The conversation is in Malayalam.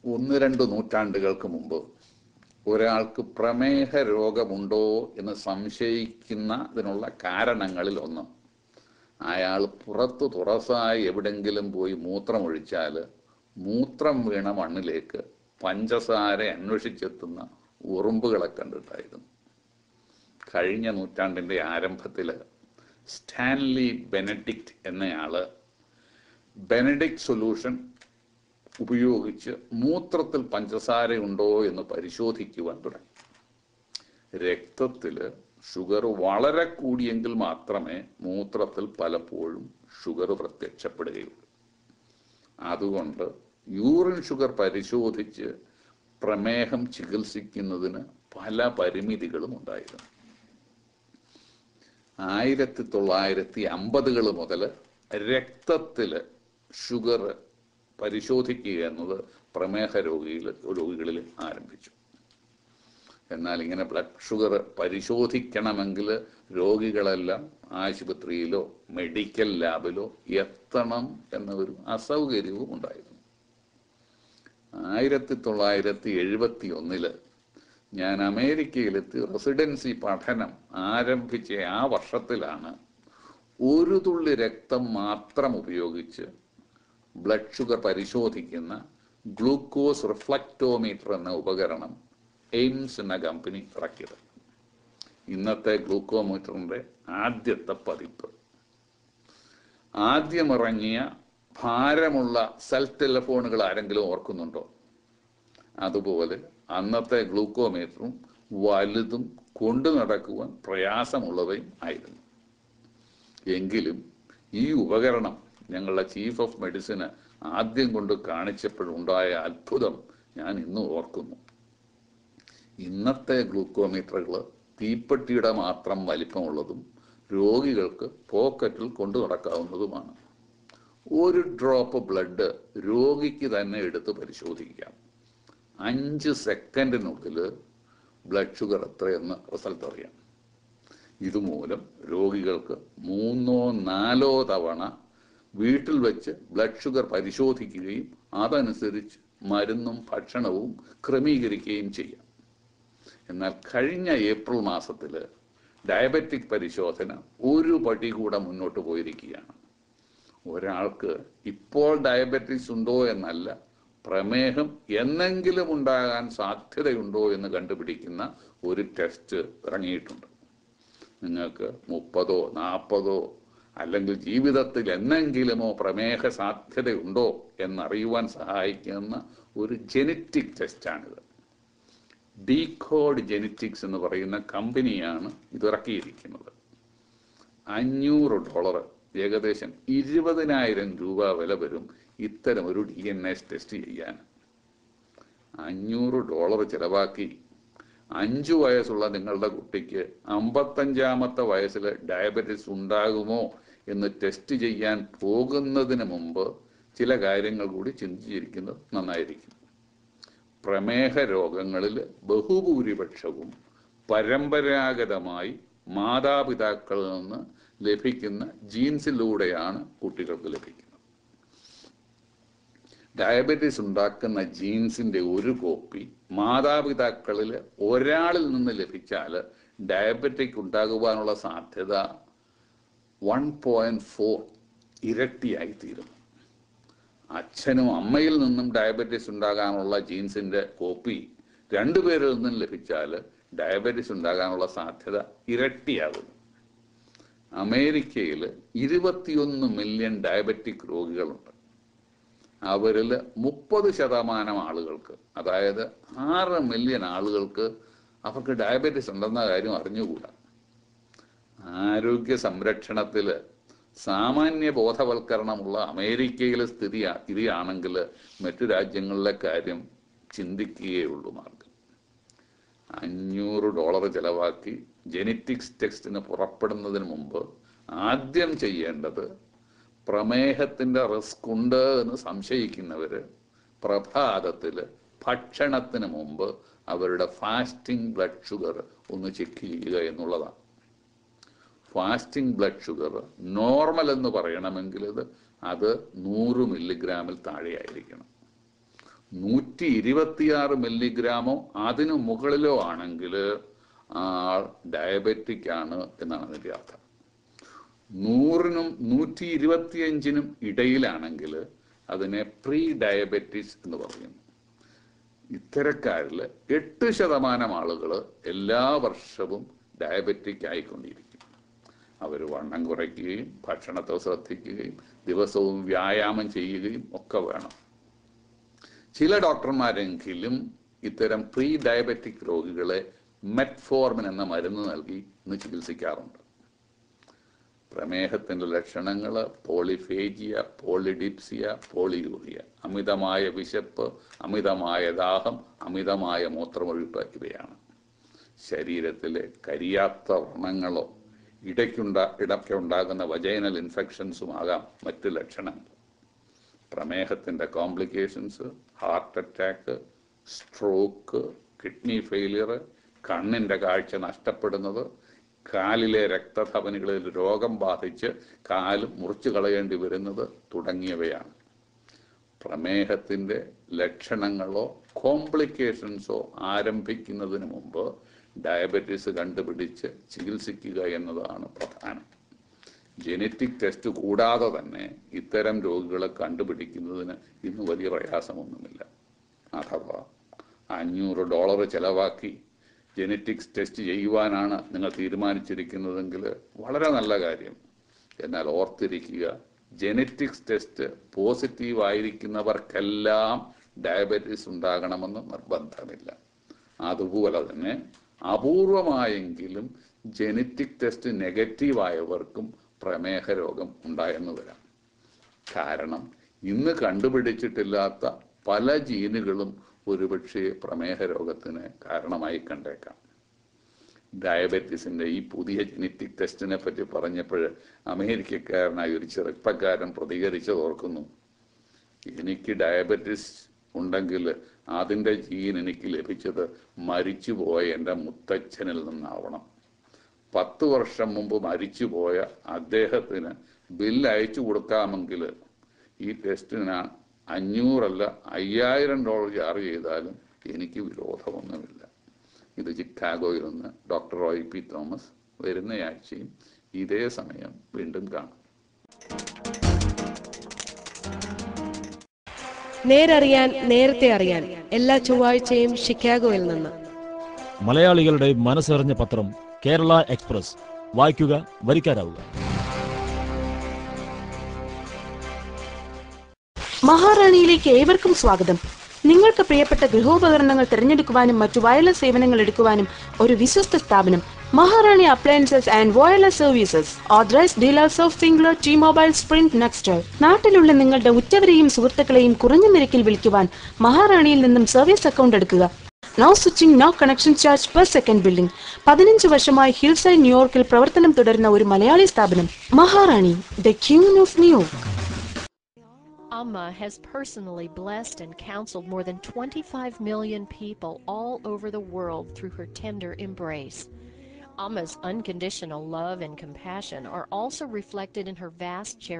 1-2 നൂറ്റാണ്ടുകൾക്ക് മുമ്പ് ഒരാൾക്ക് പ്രമേഹ രോഗമുണ്ടോ എന്ന് സംശയിക്കുന്നതിനുള്ള കാരണങ്ങളിൽ ഒന്ന്, അയാൾ പുറത്തു തുറസായി എവിടെങ്കിലും പോയി മൂത്രമൊഴിച്ചാൽ മൂത്രം വീണ മണ്ണിലേക്ക് പഞ്ചസാര അന്വേഷിച്ചെത്തുന്ന ഉറുമ്പുകളെ കണ്ടിട്ടായിരുന്നു. കഴിഞ്ഞ നൂറ്റാണ്ടിൻ്റെ ആരംഭത്തിൽ സ്റ്റാൻലി ബെനഡിക്റ്റ് എന്നയാള് ബെനഡിക്റ്റ് സൊല്യൂഷൻ ഉപയോഗിച്ച് മൂത്രത്തിൽ പഞ്ചസാരയുണ്ടോ എന്ന് പരിശോധിക്കുവാൻ തുടങ്ങി. രക്തത്തിൽ ഷുഗർ വളരെ കൂടിയെങ്കിൽ മാത്രമേ മൂത്രത്തിൽ പലപ്പോഴും ഷുഗർ പ്രത്യക്ഷപ്പെടുകയുള്ളൂ. അതുകൊണ്ട് യൂറിൻ ഷുഗർ പരിശോധിച്ച് പ്രമേഹം ചികിത്സിക്കുന്നതിന് പല പരിമിതികളും ഉണ്ടായിരുന്നു. 1950 മുതൽ രക്തത്തിൽ ഷുഗർ പരിശോധിക്കുക എന്നത് പ്രമേഹ രോഗികളിൽ ആരംഭിച്ചു. എന്നാൽ ഇങ്ങനെ ബ്ലഡ് ഷുഗർ പരിശോധിക്കണമെങ്കിൽ രോഗികളെല്ലാം ആശുപത്രിയിലോ മെഡിക്കൽ ലാബിലോ എത്തണം എന്ന ഒരു അസൗകര്യവും ഉണ്ടായിരുന്നു. 1971 ഞാൻ അമേരിക്കയിലെത്തി റെസിഡൻസി പഠനം ആരംഭിച്ച ആ വർഷത്തിലാണ് ഒരു തുള്ളി രക്തം മാത്രം ഉപയോഗിച്ച് ബ്ലഡ് ഷുഗർ പരിശോധിക്കുന്ന ഗ്ലൂക്കോസ് റിഫ്ലക്ടോമീറ്റർ എന്ന ഉപകരണം എയിംസ് എന്ന കമ്പനി ഇറക്കിയത്. ഇന്നത്തെ ഗ്ലൂക്കോമീറ്ററിന്റെ ആദ്യത്തെ പതിപ്പ്. ആദ്യം ഇറങ്ങിയ ഭാരമുള്ള സെൽ ടെലിഫോണുകൾ ആരെങ്കിലും ഓർക്കുന്നുണ്ടോ? അതുപോലെ അന്നത്തെ ഗ്ലൂക്കോമീറ്ററും വലുതും കൊണ്ടു നടക്കുവാൻ പ്രയാസമുള്ളവയും ആയിരുന്നു. എങ്കിലും ഈ ഉപകരണം ഞങ്ങളുടെ ചീഫ് ഓഫ് മെഡിസിന് ആദ്യം കൊണ്ട് കാണിച്ചപ്പോഴുണ്ടായ അത്ഭുതം ഞാൻ ഇന്നും ഓർക്കുന്നു. ഇന്നത്തെ ഗ്ലൂക്കോമീറ്ററുകൾ തീപ്പെട്ടിയുടെ മാത്രം വലിപ്പമുള്ളതും രോഗികൾക്ക് പോക്കറ്റിൽ കൊണ്ടു നടക്കാവുന്നതുമാണ്. ഒരു ഡ്രോപ്പ് ബ്ലഡ് രോഗിക്ക് തന്നെ എടുത്ത് പരിശോധിക്കാം. 5 സെക്കൻഡിനുള്ളിൽ ബ്ലഡ് ഷുഗർ എത്രയെന്ന് റിസൾട്ട് അറിയാം. ഇതുമൂലം രോഗികൾക്ക് 3-4 തവണ വീട്ടിൽ വെച്ച് ബ്ലഡ് ഷുഗർ പരിശോധിക്കുകയും അതനുസരിച്ച് മരുന്നും ഭക്ഷണവും ക്രമീകരിക്കുകയും ചെയ്യാം. എന്നാൽ കഴിഞ്ഞ ഏപ്രിൽ മാസത്തിൽ ഡയബറ്റിക് പരിശോധന ഒരു പടി കൂടെ മുന്നോട്ട് പോയിരിക്കുകയാണ്. ഒരാൾക്ക് ഇപ്പോൾ ഡയബറ്റിസ് ഉണ്ടോ എന്നല്ല, പ്രമേഹം എന്നെങ്കിലും ഉണ്ടാകാൻ സാധ്യതയുണ്ടോ എന്ന് കണ്ടുപിടിക്കുന്ന ഒരു ടെസ്റ്റ് ഇറങ്ങിയിട്ടുണ്ട്. നിങ്ങൾക്ക് 30 40 അല്ലെങ്കിൽ ജീവിതത്തിൽ എന്നെങ്കിലുമോ പ്രമേഹ സാധ്യതയുണ്ടോ എന്നറിയുവാൻ സഹായിക്കുന്ന ഒരു ജെനറ്റിക് ടെസ്റ്റാണിത്. ഡീകോഡ് ജെനറ്റിക്സ് എന്ന് പറയുന്ന കമ്പനിയാണ് ഇത് ഇറക്കിയിരിക്കുന്നത്. $500, ഏകദേശം 20,000 രൂപ വില വരും ഇത്തരം ഒരു DNA ടെസ്റ്റ് ചെയ്യാൻ. $500 ചിലവാക്കി 5 വയസ്സുള്ള നിങ്ങളുടെ കുട്ടിക്ക് 55-ാമത്തെ വയസ്സിൽ ഡയബറ്റിസ് ഉണ്ടാകുമോ എന്ന് ടെസ്റ്റ് ചെയ്യാൻ പോകുന്നതിന് മുമ്പ് ചില കാര്യങ്ങൾ കൂടി ചിന്തിച്ചിരിക്കുന്നത് നന്നായിരിക്കും. പ്രമേഹ രോഗങ്ങളിൽ ബഹുഭൂരിപക്ഷവും പരമ്പരാഗതമായി മാതാപിതാക്കളിൽ നിന്ന് ലഭിക്കുന്ന ജീൻസിലൂടെയാണ് കുട്ടികൾക്ക് ലഭിക്കുന്നത്. ഡയബറ്റീസ് ഉണ്ടാക്കുന്ന ജീൻസിന്റെ ഒരു കോപ്പി മാതാപിതാക്കളിൽ ഒരാളിൽ നിന്ന് ലഭിച്ചാൽ ഡയബറ്റിക് ഉണ്ടാകുവാനുള്ള സാധ്യത 1.4 ഇരട്ടിയായി തീരുന്നു. അച്ഛനും അമ്മയിൽ നിന്നും ഡയബറ്റീസ് ഉണ്ടാകാനുള്ള ജീൻസിന്റെ കോപ്പി 2 പേരിൽ നിന്നും ലഭിച്ചാൽ ഡയബറ്റീസ് ഉണ്ടാകാനുള്ള സാധ്യത ഇരട്ടിയാകുന്നു. അമേരിക്കയിൽ 21 മില്യൺ ഡയബറ്റിക് രോഗികളുണ്ട്. അവരിൽ 30% ആളുകൾക്ക്, അതായത് 6 മില്യൺ ആളുകൾക്ക് അവർക്ക് ഡയബറ്റീസ് ഉണ്ടെന്ന കാര്യം അറിഞ്ഞുകൂടാ. ആരോഗ്യ സംരക്ഷണത്തിൽ സാമാന്യ ബോധവൽക്കരണമുള്ള അമേരിക്കയിലെ സ്ഥിതിയാണെങ്കിൽ മറ്റു രാജ്യങ്ങളിലെ കാര്യം ചിന്തിക്കുകയുള്ളൂ മാർഗം. $500 ചെലവാക്കി ജെനറ്റിക്സ് ടെസ്റ്റിന് പുറപ്പെടുന്നതിന് മുമ്പ് ആദ്യം ചെയ്യേണ്ടത്, പ്രമേഹത്തിന്റെ റിസ്ക് ഉണ്ട് എന്ന് സംശയിക്കുന്നവര് പ്രഭാതത്തിൽ ഭക്ഷണത്തിന് മുമ്പ് അവരുടെ ഫാസ്റ്റിംഗ് ബ്ലഡ് ഷുഗർ ഒന്ന് ചെക്ക് ചെയ്യുക എന്നുള്ളതാണ്. ഫാസ്റ്റിംഗ് ബ്ലഡ് ഷുഗർ നോർമൽ എന്ന് പറയണമെങ്കിൽ അത് 100 മില്ലിഗ്രാമിൽ താഴെയായിരിക്കണം. 126 മില്ലിഗ്രാമോ അതിനു മുകളിലോ ആണെങ്കിൽ ആൾ ഡയബറ്റിക് ആണ് എന്നാണ് അതിൻ്റെ അർത്ഥം. 100നും 125നും ഇടയിലാണെങ്കിൽ അതിനെ പ്രീ ഡയബറ്റിസ് എന്ന് പറയുന്നു. ഇത്തരക്കാരിൽ 8% ആളുകൾ എല്ലാ വർഷവും ഡയബറ്റിക് ആയിക്കൊണ്ടിരിക്കും. അവർ വണ്ണം കുറയ്ക്കുകയും ഭക്ഷണത്തെ ശ്രദ്ധിക്കുകയും ദിവസവും വ്യായാമം ചെയ്യുകയും ഒക്കെ വേണം. ചില ഡോക്ടർമാരെങ്കിലും ഇത്തരം പ്രീ ഡയബറ്റിക് രോഗികളെ മെറ്റ്ഫോർമിൻ എന്ന മരുന്ന് നൽകി ഇന്ന് ചികിത്സിക്കാറുണ്ട്. പ്രമേഹത്തിന്റെ ലക്ഷണങ്ങൾ പോളിഫേജിയ, പോളിഡിപ്സിയ, പോളിയൂറിയ, അമിതമായ വിശപ്പ്, അമിതമായ ദാഹം, അമിതമായ മൂത്രമൊഴുക്ക് ഇവയാണ്. ശരീരത്തിലെ കരിയാത്ത വ്രണങ്ങളോ ഇടയ്ക്ക് ഉണ്ടാകുന്ന വജൈനൽ ഇൻഫെക്ഷൻസുമാകാം മറ്റ് ലക്ഷണങ്ങൾ. പ്രമേഹത്തിന്റെ complications heart attack, stroke, kidney failure, കണ്ണിന്റെ കാഴ്ച നഷ്ടപ്പെടുന്നത്, കാലിലെ രക്തധമനികളിൽ രോഗം ബാധിച്ച് കാല് മുറിച്ചു കളയേണ്ടി വരുന്നത് തുടങ്ങിയവയാണ്. പ്രമേഹത്തിന്റെ ലക്ഷണങ്ങളോ കോംപ്ലിക്കേഷൻസോ ആരംഭിക്കുന്നതിന് മുമ്പ് ഡയബറ്റീസ് കണ്ടുപിടിച്ച് ചികിത്സിക്കുക എന്നതാണ് പ്രധാനം. ജനറ്റിക് ടെസ്റ്റ് കൂടാതെ തന്നെ ഇത്തരം രോഗികളെ കണ്ടുപിടിക്കുന്നതിന് ഇന്ന് വലിയ പ്രയാസമൊന്നുമില്ല. അഥവാ $500 ചെലവാക്കി ജനറ്റിക്സ് ടെസ്റ്റ് ചെയ്യുവാനാണ് നിങ്ങൾ തീരുമാനിച്ചിരിക്കുന്നതെങ്കിൽ വളരെ നല്ല കാര്യം. എന്നാൽ ഓർത്തിരിക്കുക, ജനറ്റിക്സ് ടെസ്റ്റ് പോസിറ്റീവ് ആയിരിക്കുന്നവർക്കെല്ലാം ഡയബറ്റീസ് ഉണ്ടാകണമെന്ന് നിർബന്ധമില്ല. അതുപോലെ തന്നെ അപൂർവമായെങ്കിലും ജനറ്റിക് ടെസ്റ്റ് നെഗറ്റീവായവർക്കും പ്രമേഹ രോഗം ഉണ്ടായെന്ന് വരാം. കാരണം ഇന്ന് കണ്ടുപിടിച്ചിട്ടില്ലാത്ത പല ജീനുകളും ഒരുപക്ഷെ പ്രമേഹ രോഗത്തിന് കാരണമായി കണ്ടേക്കാം. ഡയബറ്റീസിന്റെ ഈ പുതിയ ജനറ്റിക് ടെസ്റ്റിനെ പറ്റി പറഞ്ഞപ്പോൾ അമേരിക്കക്കാരനായ ഒരു ചെറുപ്പക്കാരൻ പ്രതികരിച്ചത് ഓർക്കുന്നു. എനിക്ക് ഡയബറ്റീസ് ഉണ്ടെങ്കിൽ അതിൻ്റെ ജീൻ എനിക്ക് ലഭിച്ചത് മരിച്ചുപോയ എൻ്റെ മുത്തച്ഛനിൽ നിന്നാവണം. 10 വർഷം മുമ്പ് മരിച്ചുപോയ അദ്ദേഹത്തിന് ബില്ല് അയച്ചു കൊടുക്കാമെങ്കിൽ ഈ ടെസ്റ്റിന് $500 അല്ല $5000 ചാർജ് ചെയ്താലും എനിക്ക് വിരോധമൊന്നുമില്ല. ഇത് ചിക്കാഗോയിൽ നിന്ന് ഡോക്ടർ റോയ് പി തോമസ്. വരുന്ന ആഴ്ചയും ഇതേ സമയം വീണ്ടും കാണാം. നേരറിയാൻ നേരത്തെ അറിയാൻ എല്ലാ ചൊവ്വാഴ്ചയും ഷിക്കാഗോയിൽ നിന്ന് മലയാളികളുടെ മനസ്സറിഞ്ഞ പത്രം കേരള എക്സ്പ്രസ്. വായിക്കുക, വരിക്കാരാവുക. മഹാറാണിയിലേക്ക് ഏവർക്കും സ്വാഗതം. നിങ്ങൾക്ക് പ്രിയപ്പെട്ട ഗൃഹോപകരണങ്ങൾ തിരഞ്ഞെടുക്കുവാനും മറ്റു വയർലെസ് സേവനങ്ങൾ എടുക്കുവാനും ഒരു വിശ്വസ്ത സ്ഥാപനം Maharani appliances and wireless services. Authorised dealers of Cingular, T-Mobile, Sprint, Nextel. നാട്ടിലുള്ള നിങ്ങളുടെ ഉറ്റവരെയും സുഹൃത്തുക്കളെയും കുറഞ്ഞ നിരക്കിൽ വിളിക്കുവാൻ മഹാറാണിയിൽ നിന്നും സർവീസ് അക്കൗണ്ട് എടുക്കുക. No switching, no connection charge, per second billing. 15 വർഷമായി ഹിൽസൈഡ് ന്യൂയോർക്കിൽ പ്രവർത്തനം തുടരുന്ന ഒരു മലയാളി സ്ഥാപനം Maharani, the queen of New York. Amma has personally blessed and counseled more than 25 million people all over the world through her tender embrace. Amma's unconditional love and compassion are also reflected in her vast charitable